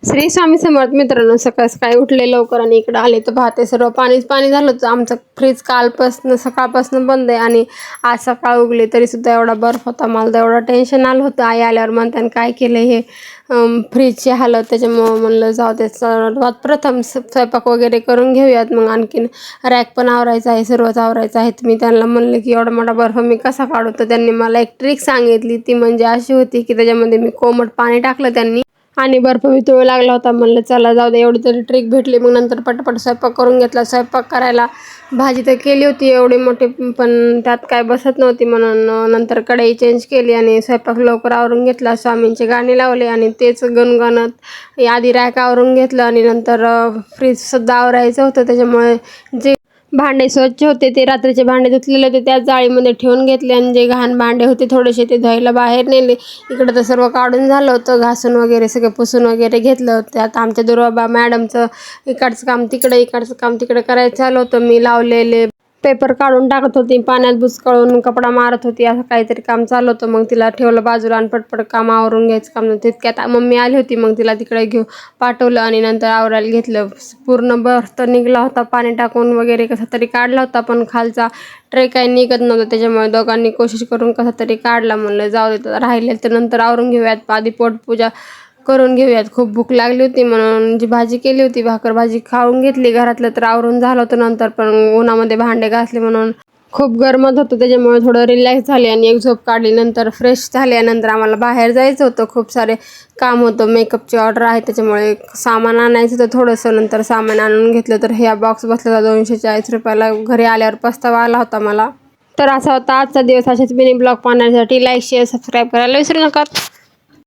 श्री स्वामी समर्थ मित्रांनो, सकाळ सकाळी उठले लवकर आणि इकडे आले तर पाहते सर्व पाणीच पाणी झालं होतं. आमचं फ्रीज कालपासून सकाळपासून बंद आहे आणि आज सकाळ उगली तरीसुद्धा एवढा बर्फ होता. मला तर एवढं टेन्शन आलं होतं. आई आल्यावर म्हणताना काय केलं हे फ्रीजची हालत. त्याच्यामुळं म्हणलं जाऊ दे, सर्वात प्रथम स्वयंपाक वगैरे करून घेऊयात, मग आणखीन रॅक पण आवरायचं आहे, सर्वच आवरायचं आहे. मी त्यांना म्हणलं की एवढा मोठा बर्फ मी कसा काढू. तर त्यांनी मला एक ट्रिक सांगितली. ती म्हणजे अशी होती की त्याच्यामध्ये मी कोमट पाणी टाकलं त्यांनी आणि बर्फ वितळू लागला होता. म्हणलं चला जाऊ दे, एवढी तरी ट्रिक भेटली. मग नंतर पटपट स्वयंपाक करून घेतला. स्वयंपाक करायला भाजी तर केली होती एवढी मोठी, पण त्यात काय बसत नव्हती, म्हणून नंतर कढई चेंज केली आणि स्वयंपाक लवकर आवरून घेतला. स्वामींचे गाणे लावले आणि तेच गुणगुणत आधी रॅक आवरून घेतलं आणि नंतर फ्रीजसुद्धा आवरायचं होतं. त्याच्यामुळे जे भांडे स्वच्छ होते ते रात्रीचे भांडे धुतलेले होते त्याच जाळीमध्ये ठेवून घेतले आणि जे घाण भांडे होते थोडेसे ते धुवायला बाहेर नेले. इकडं तर सर्व काढून झालं होतं, घासून वगैरे सगळं पुसून वगैरे घेतलं होतं. आता आमच्या दुर्वा मॅडमचं इकडचं काम तिकडे, इकडचं काम तिकडे करायचं चालू होतं. मी लावलेले पेपर काढून टाकत होती, पाण्यात बुचकळून कपडा मारत होती, असं काहीतरी काम चालू होतं. मग तिला ठेवलं बाजूला आणि पटपट काम आवरून घ्यायचं काम. तितक्यात मम्मी आली होती, मग तिला तिकडे घेऊन पाठवलं आणि नंतर आवरायला घेतलं. पूर्ण बर्फ तर निघला होता, पाणी टाकून वगैरे कसा तरी काढला होता, पण खालचा ट्रे काही निघत नव्हता. त्याच्यामुळे दोघांनी कोशिश करून कसा तरी काढला. म्हणलं जाऊ दे, राहिले तर नंतर आवरून घेऊयात, आधी पोटपूजा करून घेऊयात. खूप भूक लागली होती म्हणून जी भाजी केली होती, भाकर भाजी खाऊन घेतली. घरातलं तर आवरून झालं होतं नंतर, पण उन्हामध्ये भांडे घासले म्हणून खूप गरमत होतं. त्याच्यामुळे थोडं रिलॅक्स झाले आणि एक झोप काढली. नंतर फ्रेश झाल्यानंतर आम्हाला बाहेर जायचं होतं, खूप सारे काम होतं. मेकअपची ऑर्डर आहे त्याच्यामुळे सामान आणायचं होतं थोडंसं. नंतर सामान आणून घेतलं. तर ह्या बॉक्स बसला होता 240 रुपयाला. घरी आल्यावर पस्तावा आला होता मला. तर असा होता आजचा दिवस. असेच मिनी ब्लॉग पाहण्यासाठी लाईक शेअर सबस्क्राईब करायला विसरू नका.